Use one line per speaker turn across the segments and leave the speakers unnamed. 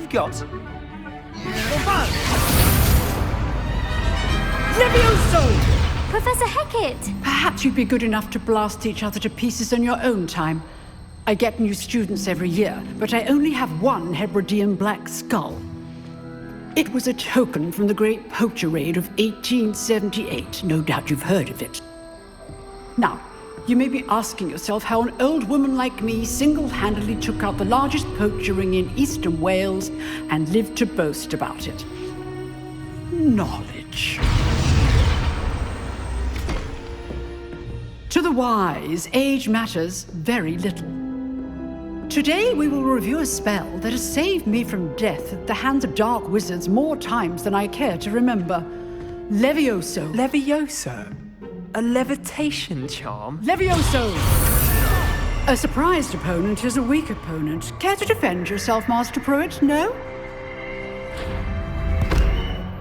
you've got.
Levioso!
Professor Hecat!
Perhaps you'd be good enough to blast each other to pieces on your own time. I get new students every year, but I only have one Hebridean black skull. It was a token from the Great Poacher Raid of 1878. No doubt you've heard of it. Now, you may be asking yourself how an old woman like me single-handedly took out the largest poacher ring in eastern Wales and lived to boast about it. Knowledge. To the wise, age matters very little. Today we will review a spell that has saved me from death at the hands of dark wizards more times than I care to remember. Levioso.
Levioso? A levitation charm?
Levioso! A surprised opponent is a weak opponent. Care to defend yourself, Master Pruitt? No?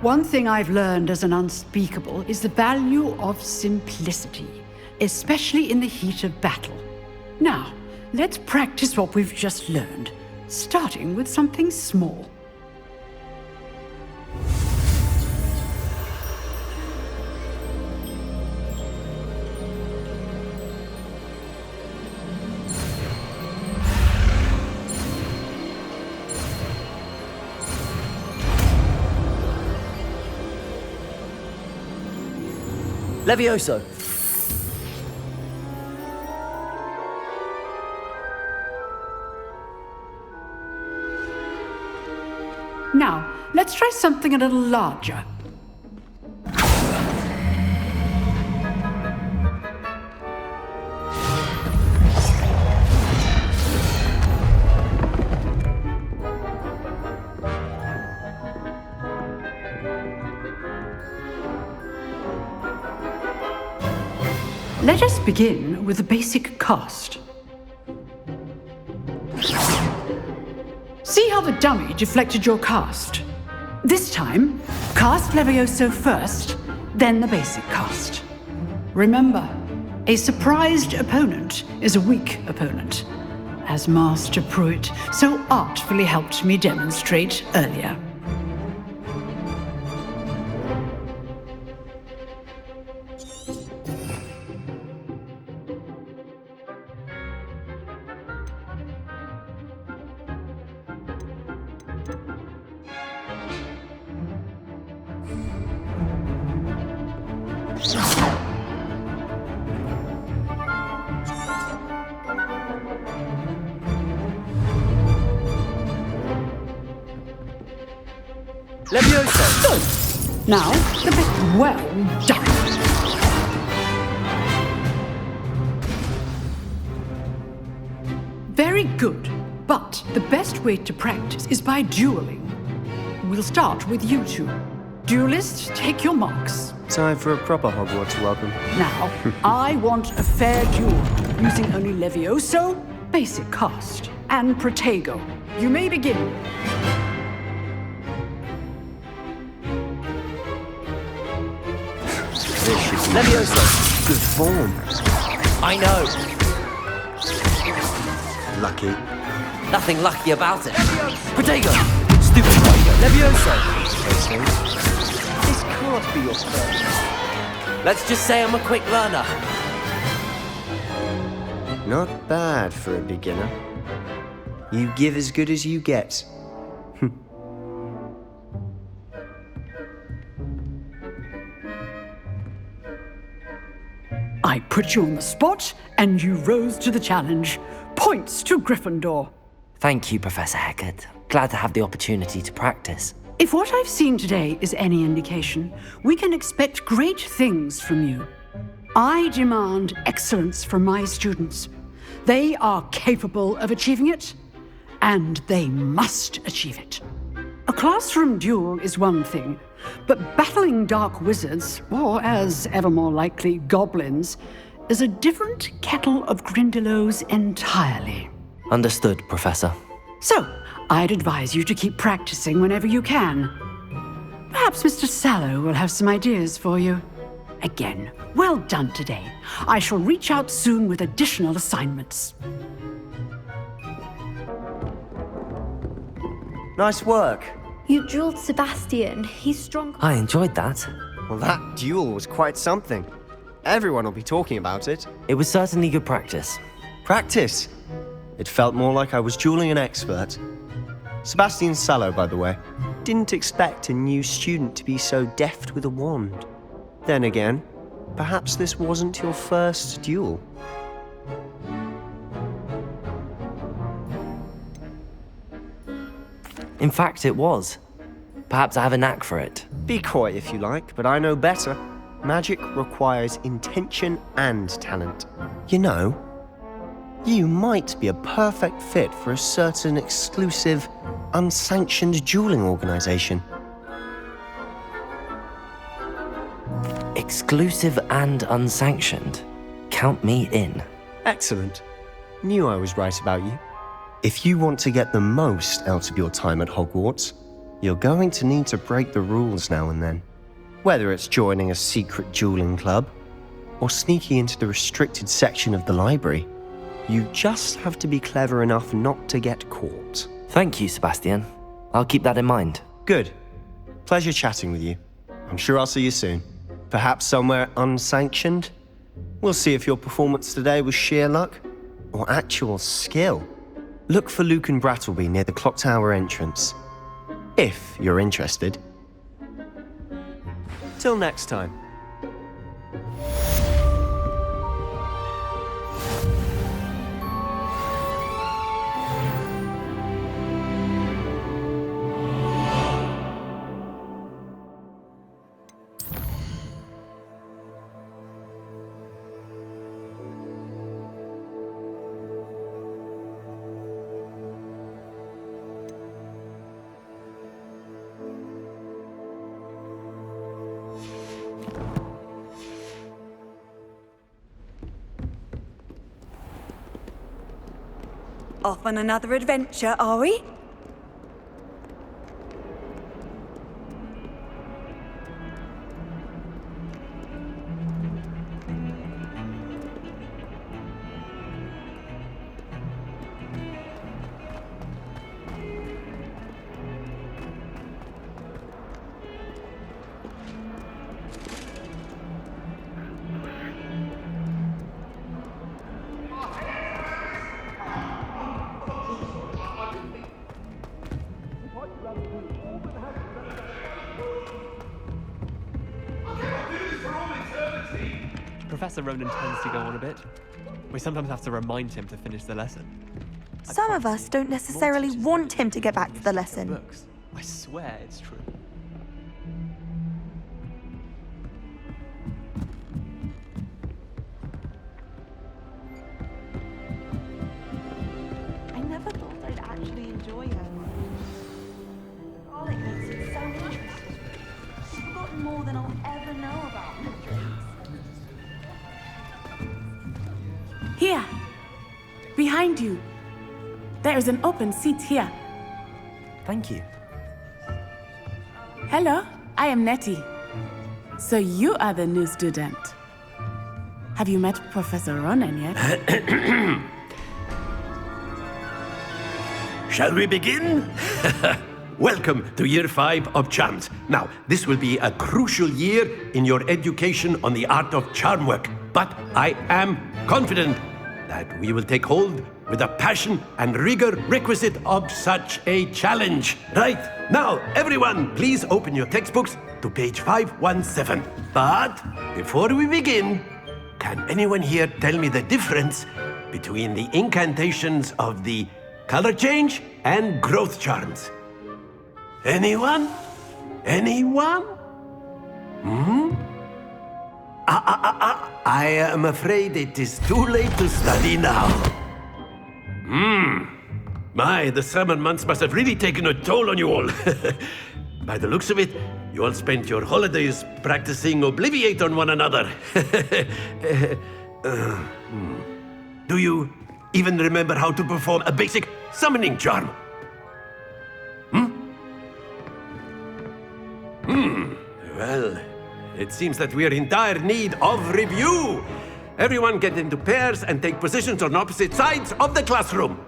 One thing I've learned as an unspeakable is the value of simplicity, especially in the heat of battle. Now, let's practice what we've just learned, starting with something small.
Levioso!
Now, let's try something a little larger. Let us begin with the basic cast. See how the dummy deflected your cast? This time, cast Levioso first, then the basic cast. Remember, a surprised opponent is a weak opponent, as Master Pruitt so artfully helped me demonstrate earlier.
Levioso!
Good. Now, the bit well done. Very good. But the best way to practice is by dueling. We'll start with you two. Duelists, take your marks.
Time for a proper Hogwarts welcome.
Now, I want a fair duel, using only Levioso, basic cast, and Protego. You may begin.
Levioso!
Good form.
I know!
Lucky.
Nothing lucky about it. Protego! Stupid Protego! Levioso!
This can't be your first.
Let's just say I'm a quick learner.
Not bad for a beginner. You give as good as you get.
I put you on the spot, and you rose to the challenge. Points to Gryffindor.
Thank you, Professor Hecat. Glad to have the opportunity to practice.
If what I've seen today is any indication, we can expect great things from you. I demand excellence from my students. They are capable of achieving it, and they must achieve it. A classroom duel is one thing, but battling dark wizards, or as ever more likely, goblins, is a different kettle of Grindylows entirely.
Understood, Professor.
So, I'd advise you to keep practicing whenever you can. Perhaps Mr. Sallow will have some ideas for you. Again, well done today. I shall reach out soon with additional assignments.
Nice work.
You dueled Sebastian. He's strong.
I enjoyed that.
Well, that duel was quite something. Everyone will be talking about it.
It was certainly good practice.
Practice. It felt more like I was dueling an expert. Sebastian Sallow, by the way. Didn't expect a new student to be so deft with a wand. Then again, perhaps this wasn't your first duel.
In fact, it was. Perhaps I have a knack for it.
Be coy if you like, but I know better. Magic requires intention and talent. You know, you might be a perfect fit for a certain exclusive, unsanctioned dueling organization.
Exclusive and unsanctioned. Count me in.
Excellent. Knew I was right about you. If you want to get the most out of your time at Hogwarts, you're going to need to break the rules now and then. Whether it's joining a secret dueling club or sneaking into the restricted section of the library, you just have to be clever enough not to get caught.
Thank you, Sebastian. I'll keep that in mind.
Good. Pleasure chatting with you. I'm sure I'll see you soon. Perhaps somewhere unsanctioned? We'll see if your performance today was sheer luck or actual skill. Look for Luke and Brattleby near the clock tower entrance, if you're interested. Till next time.
Off on another adventure, are we?
Professor Ronan tends to go on a bit. We sometimes have to remind him to finish the lesson.
Some of us don't necessarily want him to get back to the lesson.
Books. I swear it's true.
I never thought I'd actually enjoy her. Garlic makes it so interesting. I've forgotten more than I'll ever know about her.
Here, behind you. There is an open seat here.
Thank you.
Hello, I am Nettie. So you are the new student. Have you met Professor Ronan yet?
Shall we begin? Welcome to Year 5 of Charms. Now, this will be a crucial year in your education on the art of charm work. But I am confident that we will take hold with the passion and rigor requisite of such a challenge. Right, now, everyone, please open your textbooks to page 517. But before we begin, can anyone here tell me the difference between the incantations of the color change and growth charms? Anyone? Anyone? I am afraid it is too late to study now. My, the summer months must have really taken a toll on you all. By the looks of it, you all spent your holidays practicing Obliviate on one another. Do you even remember how to perform a basic summoning charm? Well, it seems that we are in dire need of review. Everyone get into pairs and take positions on opposite sides of the classroom.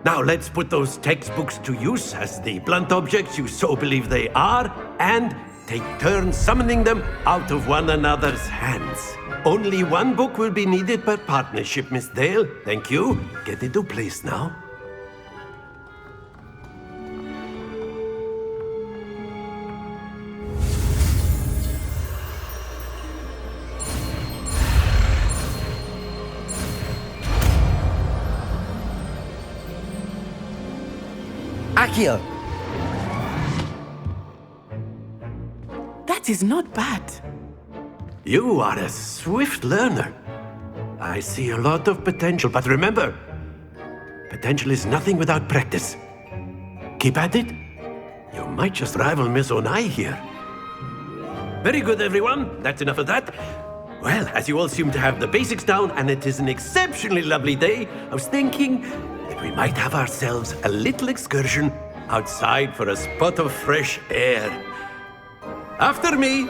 Now let's put those textbooks to use as the blunt objects you so believe they are, and take turns summoning them out of one another's hands. Only one book will be needed per partnership, Miss Dale. Thank you. Get into place now.
Accio!
That is not bad.
You are a swift learner. I see a lot of potential, but remember, potential is nothing without practice. Keep at it. You might just rival Miss Onai here. Very good, everyone. That's enough of that. Well, as you all seem to have the basics down, and it is an exceptionally lovely day, I was thinking that we might have ourselves a little excursion outside for a spot of fresh air. After me.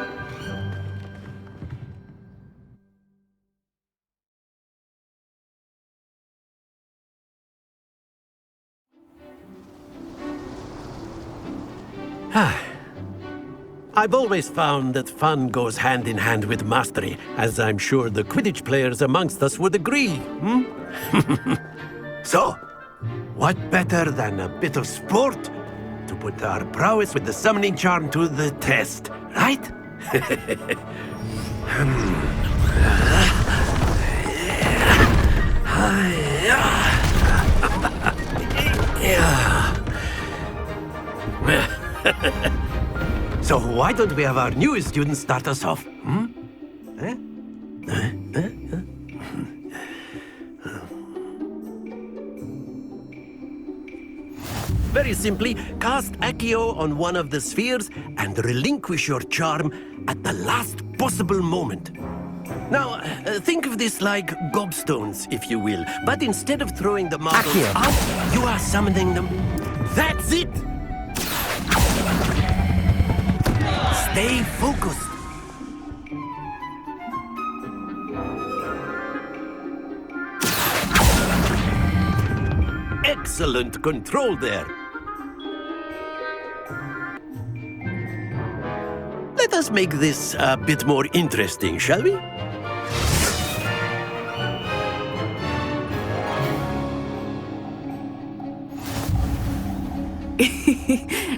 I've always found that fun goes hand in hand with mastery, as I'm sure the Quidditch players amongst us would agree, So, what better than a bit of sport to put our prowess with the summoning charm to the test, right? So why don't we have our newest student start us off? Very simply, cast Accio on one of the spheres and relinquish your charm at the last possible moment. Now, think of this like gobstones, if you will. But instead of throwing the marbles
Accio.
out, you are summoning them. That's it! Stay focused. Excellent control there. Let us make this a bit more interesting, shall we?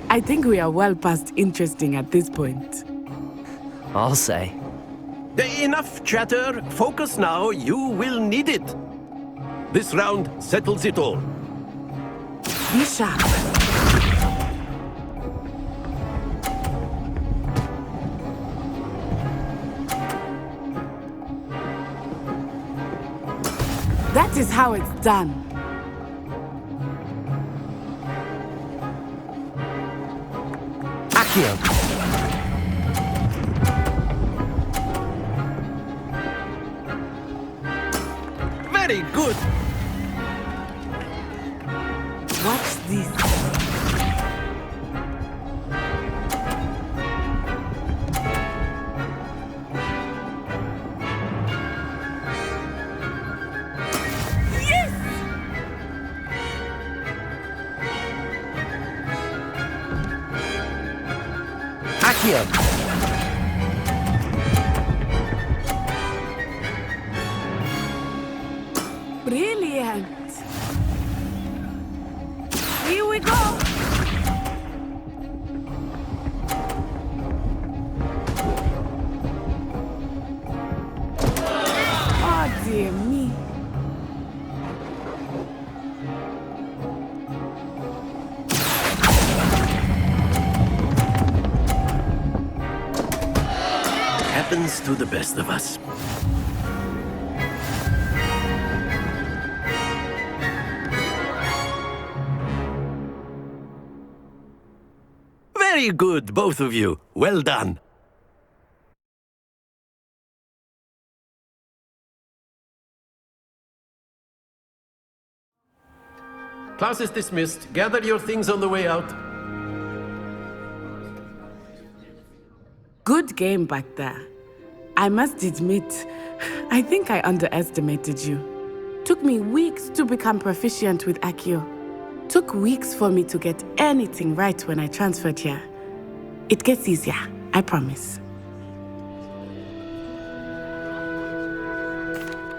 I think we are well past interesting at this point.
I'll say.
Enough chatter. Focus now. You will need it. This round settles it all.
Be sharp. That is how it's done.
Accio!
Very good.
Watch this.
Accio!
Brilliant. Here we go. Oh, dear me.
Happens to the best of us. Very good, both of you. Well done. Class is dismissed. Gather your things on the way out.
Good game back there. I must admit, I think I underestimated you. Took me weeks to become proficient with Accio. took weeks for me to get anything right when I transferred here. It gets easier, I promise.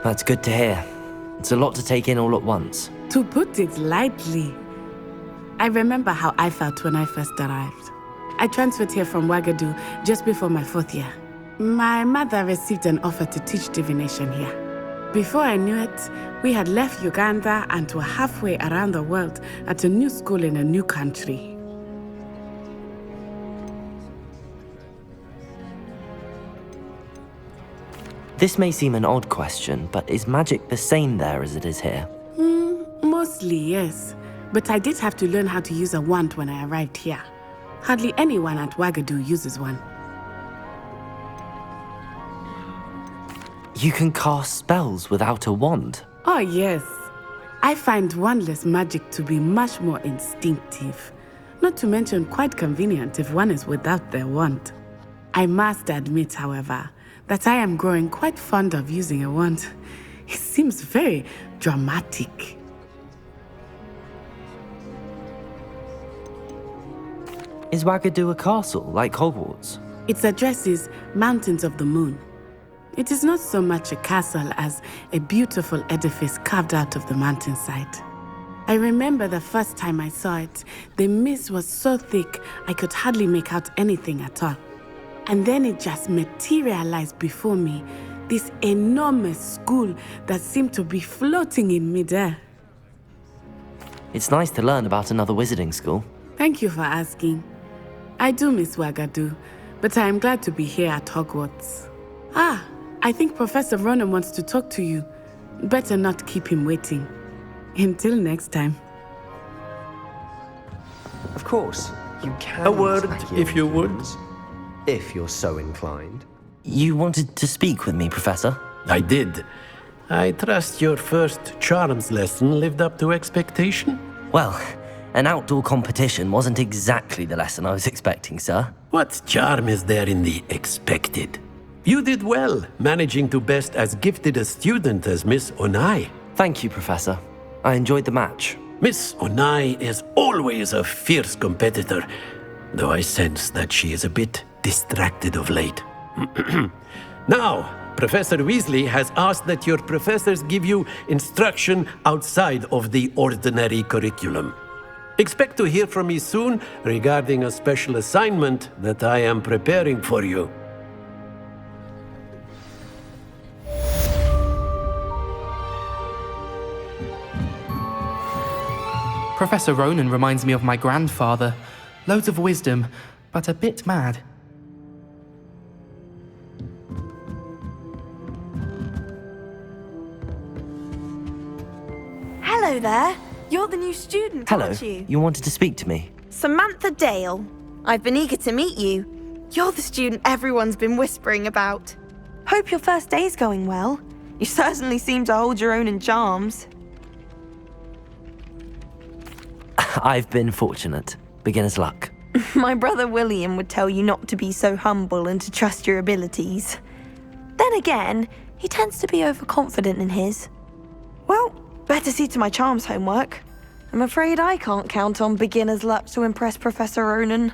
That's good to hear. It's a lot to take in all at once.
To put it lightly, I remember how I felt when I first arrived. I transferred here from Ouagadougou just before my 4th year. My mother received an offer to teach divination here. Before I knew it, we had left Uganda and were halfway around the world at a new school in a new country.
This may seem an odd question, but is magic the same there as it is here?
Mostly, yes. But I did have to learn how to use a wand when I arrived here. Hardly anyone at Ouagadougou uses one.
You can cast spells without a wand?
Oh, yes. I find wandless magic to be much more instinctive. Not to mention quite convenient if one is without their wand. I must admit, however, that I am growing quite fond of using a wand. It seems very dramatic.
Is Ouagadougou a castle, like Hogwarts?
Its address is Mountains of the Moon. It is not so much a castle as a beautiful edifice carved out of the mountainside. I remember the first time I saw it, the mist was so thick I could hardly make out anything at all. And then it just materialized before me, this enormous school that seemed to be floating in midair.
It's nice to learn about another wizarding school.
Thank you for asking. I do miss Ouagadougou, but I am glad to be here at Hogwarts. I think Professor Ronan wants to talk to you. Better not keep him waiting. Until next time.
Of course, you can.
A word,
attack your
if you would.
friends, if you're so inclined.
You wanted to speak with me, Professor?
I did. I trust your first charms lesson lived up to expectation?
Well, an outdoor competition wasn't exactly the lesson I was expecting, sir.
What charm is there in the expected? You did well, managing to best as gifted a student as Miss Onai.
Thank you, Professor. I enjoyed the match.
Miss Onai is always a fierce competitor, though I sense that she is a bit distracted of late. Now, Professor Weasley has asked that your professors give you instruction outside of the ordinary curriculum. Expect to hear from me soon regarding a special assignment that I am preparing for you.
Professor Ronan reminds me of my grandfather. Loads of wisdom, but a bit mad.
Hello there. You're the new student,
Hello.
aren't you?
You wanted to speak to me?
Samantha Dale. I've been eager to meet you. You're the student everyone's been whispering about. Hope your first day's going well. You certainly seem to hold your own in charms.
I've been fortunate. Beginner's luck.
My brother William would tell you not to be so humble and to trust your abilities. Then again, he tends to be overconfident in his. Well, better see to my charms homework. I'm afraid I can't count on beginner's luck to impress Professor Ronan.